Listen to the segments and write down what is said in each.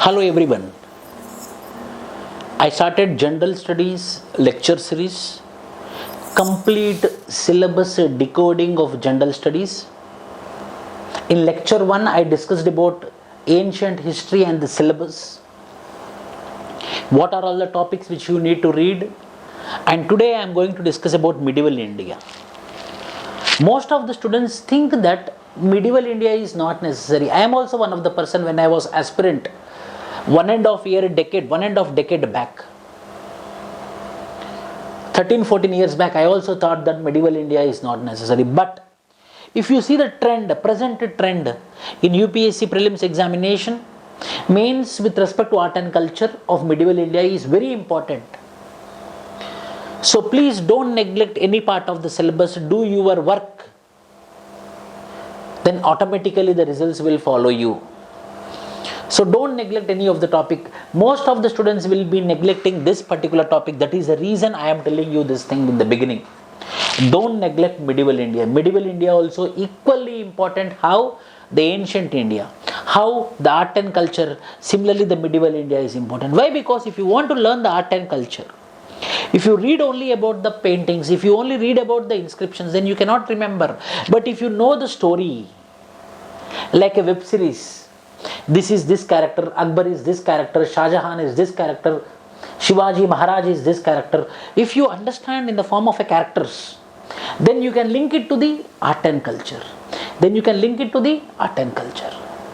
Hello everyone. I started General Studies lecture series, complete syllabus decoding of General Studies. In lecture 1, I discussed about ancient history and the syllabus. What are all the topics which you need to read? And today I am going to discuss about medieval India. Most of the students think that medieval India is not necessary. I am also one of the person when I was aspirant. 1.5 decade back, 13-14 years back, I also thought that medieval India is not necessary. But if you see the trend, present trend in UPSC prelims examination, mains with respect to art and culture of medieval India is very important. So please don't neglect any part of the syllabus, do your work, then automatically the results will follow you. So don't neglect any of the topic. Most of the students will be neglecting this particular topic. That is the reason I am telling you this thing in the beginning. Don't neglect medieval India. Medieval India also equally important how the ancient India, how the art and culture, similarly the medieval India is important. Why? Because if you want to learn the art and culture, if you read only about the paintings, if you only read about the inscriptions, then you cannot remember. But if you know the story, like a web series, this is this character, Akbar is this character, Shah Jahan is this character, Shivaji Maharaj is this character. If you understand in the form of a characters, then you can link it to the art and culture.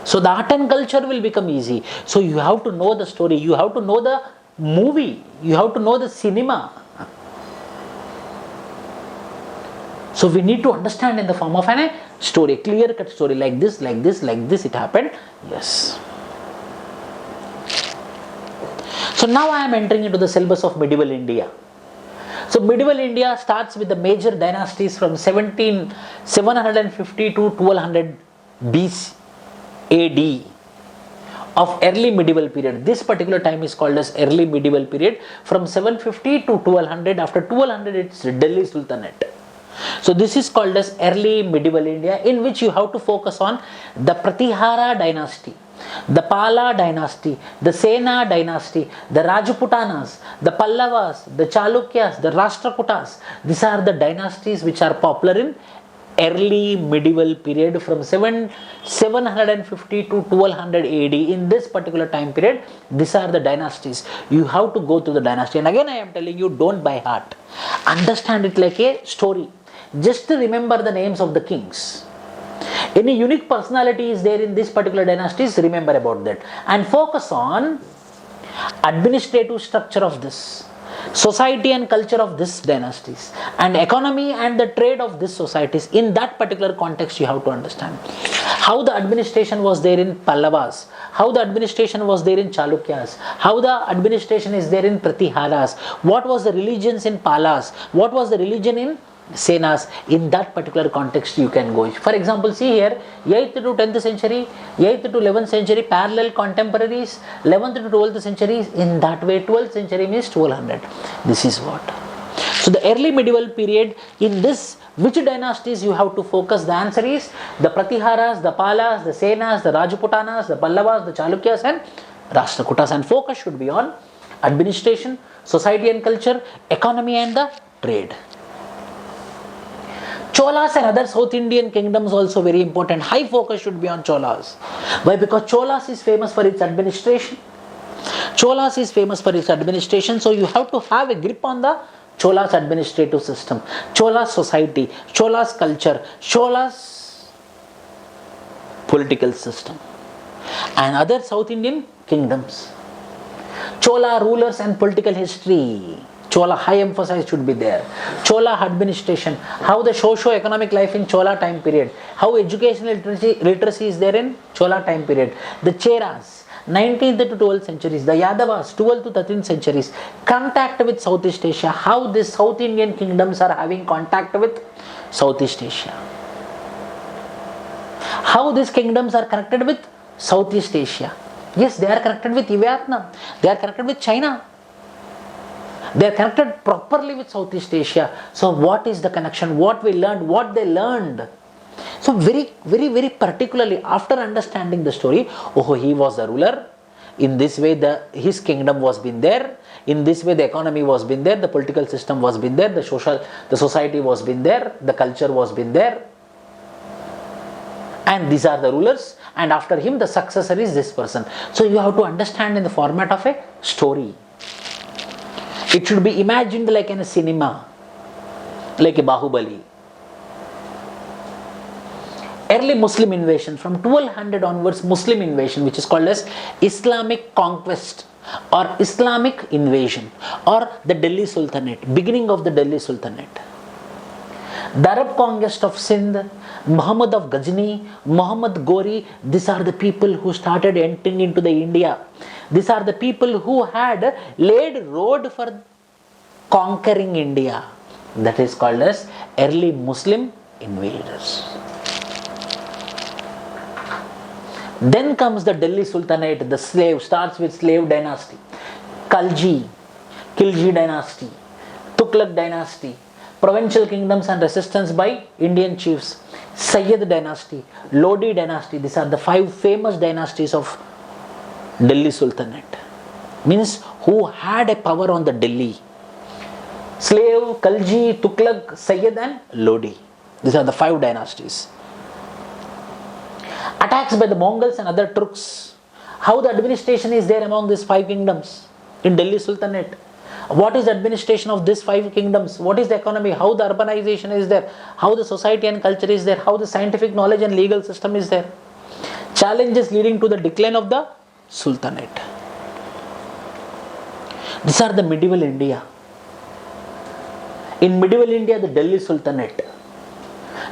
So the art and culture will become easy. So you have to know the story, you have to know the movie, you have to know the cinema. So we need to understand in the form of a story, clear-cut story, like this, it happened. Yes. So now I am entering into the syllabus of medieval India. So medieval India starts with the major dynasties from 750 to 1200 BC AD of early medieval period. This particular time is called as early medieval period from 750 to 1200. After 1200 it's Delhi Sultanate. So this is called as early medieval India, in which you have to focus on the Pratihara dynasty, the Pala dynasty, the Sena dynasty, the Rajputanas, the Pallavas, the Chalukyas, the Rashtrakutas. These are the dynasties which are popular in early medieval period from 750 to 1200 AD. In this particular time period, these are the dynasties. You have to go through the dynasty. And again I am telling you, don't by heart. Understand it like a story. Just remember the names of the kings. Any unique personality is there in this particular dynasties, remember about that. And focus on administrative structure of this, society and culture of this dynasties, and economy and the trade of this societies. In that particular context you have to understand how the administration was there in Pallavas, how the administration was there in Chalukyas, how the administration is there in Pratiharas, what was the religions in Palas, what was the religion in Senas. In that particular context you can go. For example, see here, 8th to 10th century, 8th to 11th century, parallel contemporaries, 11th to 12th centuries. In that way 12th century means 1200. This is what. So the early medieval period, in this which dynasties you have to focus? The answer is the Pratiharas, the Palas, the Senas, the Rajputanas, the Pallavas, the Chalukyas and Rashtrakutas. And focus should be on administration, society and culture, economy and the trade. Cholas and other South Indian kingdoms also very important. High focus should be on Cholas. Why? Because Cholas is famous for its administration. So you have to have a grip on the Cholas administrative system, Cholas society, Cholas culture, Cholas political system, and other South Indian kingdoms. Chola rulers and political history. Chola high emphasis should be there. Chola administration, how the socio-economic life in Chola time period, how educational literacy is there in Chola time period. The Cheras, 19th to 12th centuries, the Yadavas, 12th to 13th centuries, contact with Southeast Asia, how these South Indian kingdoms are having contact with Southeast Asia. How these kingdoms are connected with Southeast Asia. Yes, they are connected with Vietnam, they are connected with China. They are connected properly with Southeast Asia. So what is the connection? What we learned, what they learned. So very particularly after understanding the story, oh, he was the ruler, In this way, his kingdom was been there. In this way, the economy was been there. The political system was been there. The society was been there. The culture was been there. And these are the rulers. And after him, the successor is this person. So you have to understand in the format of a story. It should be imagined like in a cinema, like a Bahubali. Early Muslim invasion, from 1200 onwards, Muslim invasion, which is called as Islamic conquest or Islamic invasion, or the Delhi Sultanate, beginning of the Delhi Sultanate. The Arab conquest of Sindh, Muhammad of Ghazni, Muhammad Ghori, these are the people who started entering into the India. These are the people who had laid road for conquering India. That is called as early Muslim invaders. Then comes the Delhi Sultanate, the slave, starts with slave dynasty. Khilji dynasty, Tughlaq dynasty, provincial kingdoms and resistance by Indian chiefs, Sayyid dynasty, Lodi dynasty. These are the 5 famous dynasties of Delhi Sultanate. Means who had a power on the Delhi. Slave, Khilji, Tughlaq, Sayyid and Lodi. These are the 5 dynasties. Attacks by the Mongols and other Turks. How the administration is there among these 5 kingdoms in Delhi Sultanate? What is the administration of these 5 kingdoms? What is the economy? How the urbanization is there? How the society and culture is there? How the scientific knowledge and legal system is there? Challenges leading to the decline of the Sultanate. These are the medieval India. In medieval India, the Delhi Sultanate.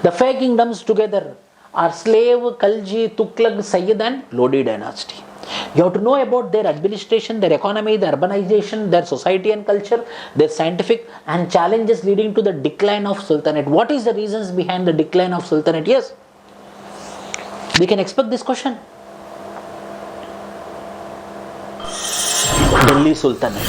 The 5 kingdoms together are slave, Khilji, Tughlaq, Sayyid and Lodi dynasty. You have to know about their administration, their economy, their urbanization, their society and culture, their scientific and challenges leading to the decline of Sultanate. What is the reasons behind the decline of Sultanate? Yes, we can expect this question. Delhi Sultanate.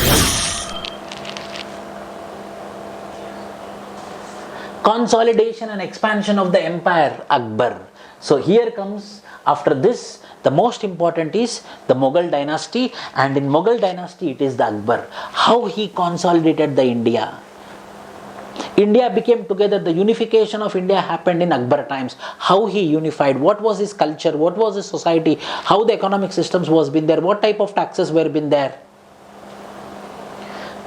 Consolidation and expansion of the empire, Akbar. So here comes, after this, the most important is the Mughal dynasty, and in Mughal dynasty it is the Akbar. How he consolidated the India. India became together, the unification of India happened in Akbar times. How he unified, what was his culture, what was his society, how the economic systems was been there, what type of taxes were been there.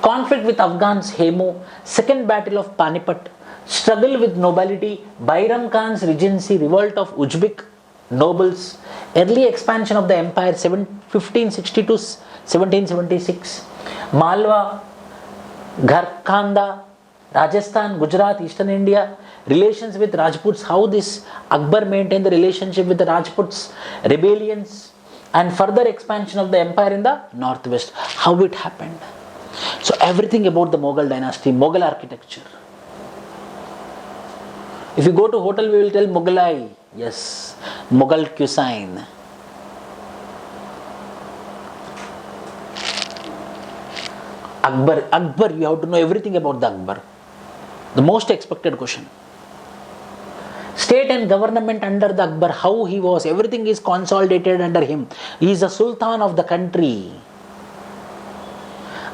Conflict with Afghans, Hemu, second battle of Panipat, struggle with nobility, Bairam Khan's regency, revolt of Uzbek nobles, early expansion of the empire 1560 to 1776, Malwa, Gharkhanda, Rajasthan, Gujarat, Eastern India, relations with Rajputs, how this Akbar maintained the relationship with the Rajputs, rebellions and further expansion of the empire in the northwest, how it happened. So everything about the Mughal dynasty, Mughal architecture. If you go to hotel, we will tell Mughalai. Yes, Mughal cuisine. Akbar, you have to know everything about the Akbar. The most expected question. State and government under the Akbar, how he was, everything is consolidated under him. He is the Sultan of the country.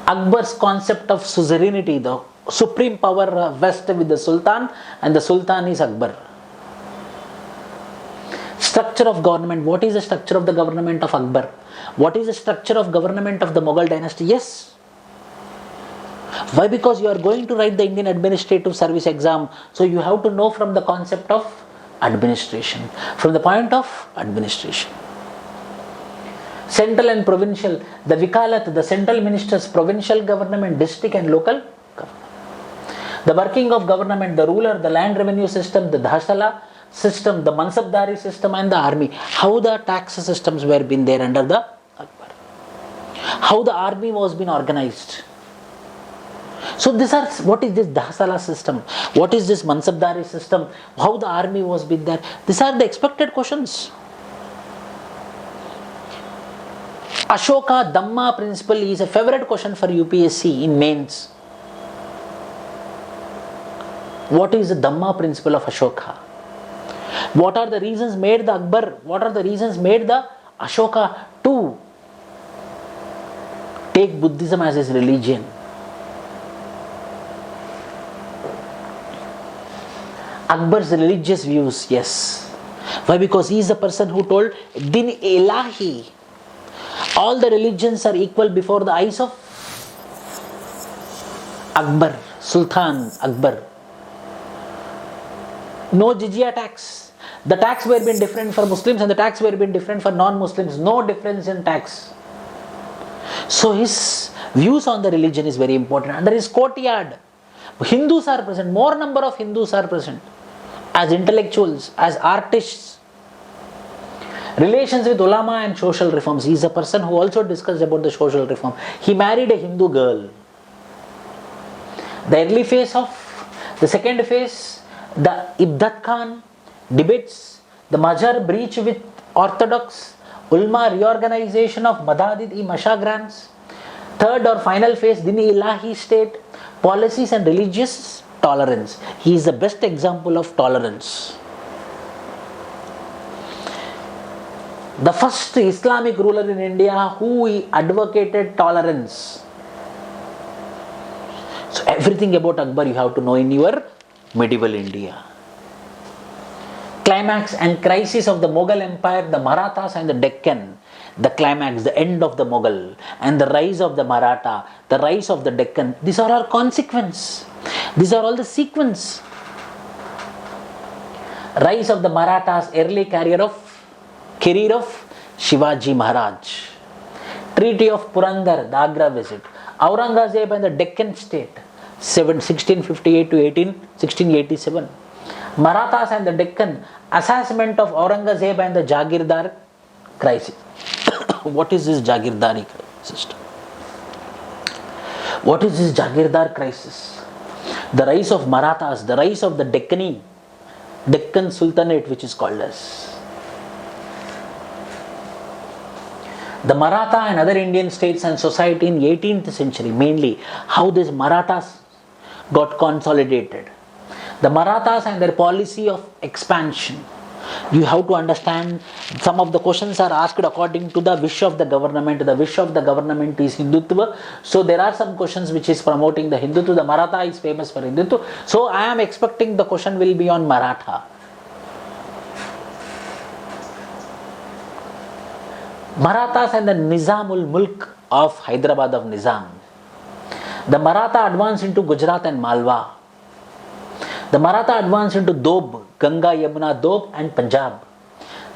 Akbar's concept of suzerainty, the supreme power vested with the Sultan, and the Sultan is Akbar. Structure of government. What is the structure of the government of Akbar? What is the structure of government of the Mughal dynasty? Yes. Why? Because you are going to write the Indian Administrative Service exam. So you have to know from the concept of administration, from the point of administration. Central and provincial. The Vikalat, the central ministers, provincial government, district and local government. The working of government, the ruler, the land revenue system, the Dhasala system, the Mansabdari system and the army. How the tax systems were been there under the Akbar. How the army was been organized. So these are, what is this Dhasala system? What is this Mansabdari system? How the army was been there? These are the expected questions. Ashoka Dhamma principle is a favorite question for UPSC in mains. What is the Dhamma principle of Ashoka? What are the reasons made the Akbar? What are the reasons made the Ashoka to take Buddhism as his religion. Akbar's religious views, yes. Why? Because he is the person who told Din Ilahi. All the religions are equal before the eyes of Akbar, Sultan Akbar. No jizya tax. The tax were being different for Muslims and the tax were being different for non-Muslims. No difference in tax. So his views on the religion is very important. Under his courtyard, Hindus are present. More number of Hindus are present as intellectuals, as artists. Relations with ulama and social reforms. He is a person who also discussed about the social reform. He married a Hindu girl. The early phase of the second phase, the Ibdat Khan debates, the Mazhar breach with Orthodox, ulma reorganization of Madadid-i Mashagrans. Third or final phase, Dini Ilahi state, policies and religious tolerance. He is the best example of tolerance. The first Islamic ruler in India who advocated tolerance. So everything about Akbar you have to know in your medieval India. Climax and crisis of the Mughal Empire, the Marathas and the Deccan. The climax, the end of the Mughal and the rise of the Maratha, the rise of the Deccan. These are all consequence. These are all the sequence. Rise of the Marathas, early career of Shivaji Maharaj. Treaty of Purandar, the Agra visit. Aurangzeb and the Deccan state, 1658 to 1687. Marathas and the Deccan, assassination of Aurangzeb and the Jagirdar crisis. What is this Jagirdari system? What is this Jagirdar crisis? The rise of Marathas, the rise of the Deccan Sultanate, which is called as. The Maratha and other Indian states and society in 18th century, mainly how these Marathas got consolidated. The Marathas and their policy of expansion. You have to understand, some of the questions are asked according to the wish of the government. The wish of the government is Hindutva. So there are some questions which is promoting the Hindutva. The Maratha is famous for Hindutva. So I am expecting the question will be on Maratha. Marathas and the Nizamul Mulk of Hyderabad of Nizam. The Maratha advanced into Gujarat and Malwa. The Maratha advanced into Doab, Ganga, Yamuna, Doab and Punjab.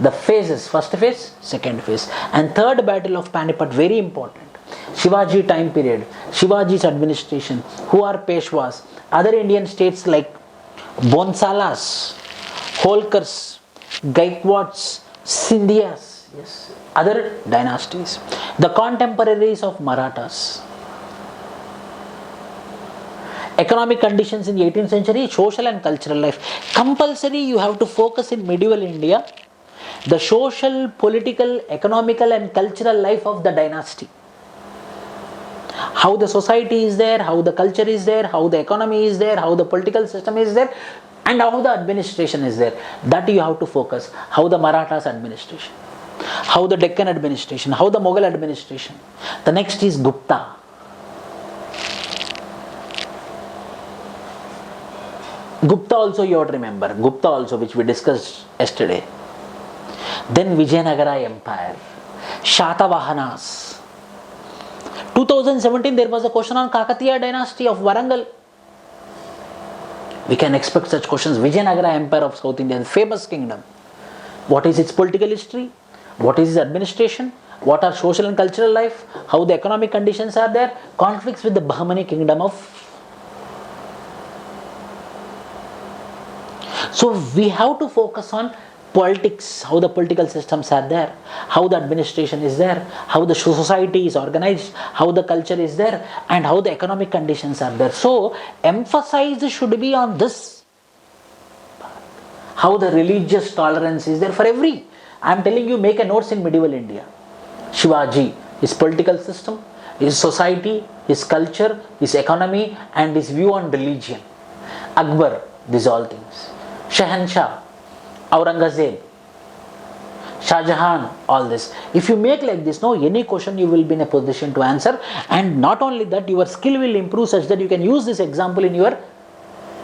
The phases, first phase, second phase. And third battle of Panipat, very important. Shivaji time period, Shivaji's administration, who are Peshwas, other Indian states like Bonsalas, Holkars, Gaikwads, Sindhias, yes, other dynasties. The contemporaries of Marathas. Economic conditions in the 18th century, social and cultural life. Compulsory you have to focus in medieval India, the social, political, economical and cultural life of the dynasty. How the society is there, how the culture is there, how the economy is there, how the political system is there and how the administration is there. That you have to focus. How the Marathas administration, how the Deccan administration, how the Mughal administration. The next is Gupta. Gupta also you have to remember. Gupta also, which we discussed yesterday. Then Vijayanagara Empire. Shatavahanas. 2017 there was a question on Kakatiya dynasty of Warangal. We can expect such questions. Vijayanagara Empire of South India, famous kingdom. What is its political history? What is its administration? What are social and cultural life? How the economic conditions are there? Conflicts with the Bahmani kingdom of. So we have to focus on politics, how the political systems are there, how the administration is there, how the society is organized, how the culture is there, and how the economic conditions are there. So emphasis should be on this. How the religious tolerance is there for every. I am telling you, make a notes in medieval India. Shivaji, his political system, his society, his culture, his economy, and his view on religion. Akbar, these all things. Shahanshah, Aurangzeb, Shah Jahan, all this. If you make like this, no, any question you will be in a position to answer, and not only that, your skill will improve such that you can use this example in your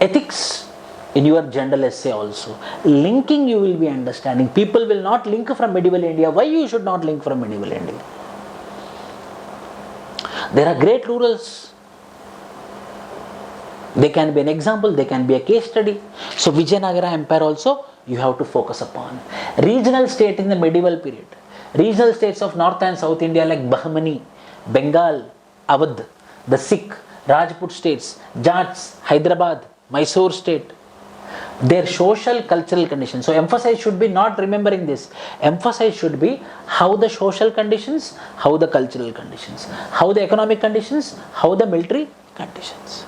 ethics, in your general essay also. Linking you will be understanding. People will not link from medieval India. Why you should not link from medieval India? There are great rurals. They can be an example, they can be a case study. So Vijayanagara Empire also you have to focus upon. Regional state in the medieval period. Regional states of North and South India like Bahmani, Bengal, Awadh, the Sikh, Rajput states, Jats, Hyderabad, Mysore state. Their social cultural conditions. So emphasis should be not remembering this. Emphasis should be how the social conditions, how the cultural conditions, how the economic conditions, how the military conditions.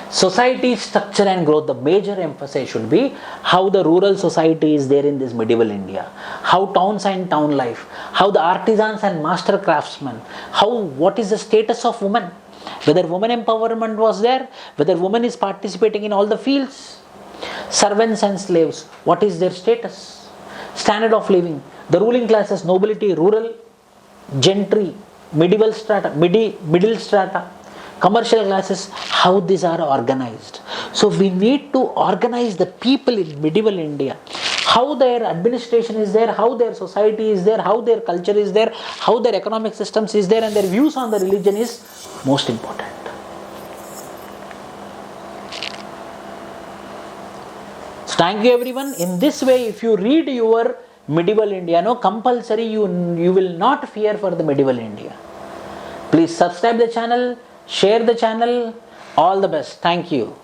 Society structure and growth, the major emphasis should be how the rural society is there in this medieval India, how towns and town life, how the artisans and master craftsmen, what is the status of women, whether women empowerment was there, whether women is participating in all the fields, servants and slaves, what is their status, standard of living, the ruling classes, nobility, rural, gentry, medieval strata, middle strata, commercial classes, how these are organized. So we need to organize the people in medieval India, how their administration is there, how their society is there, how their culture is there, how their economic systems is there, and their views on the religion is most important. So thank you everyone. In this way, if you read your medieval India, no compulsory, you will not fear for the medieval India. Please subscribe the channel, share the channel. All the best. Thank you.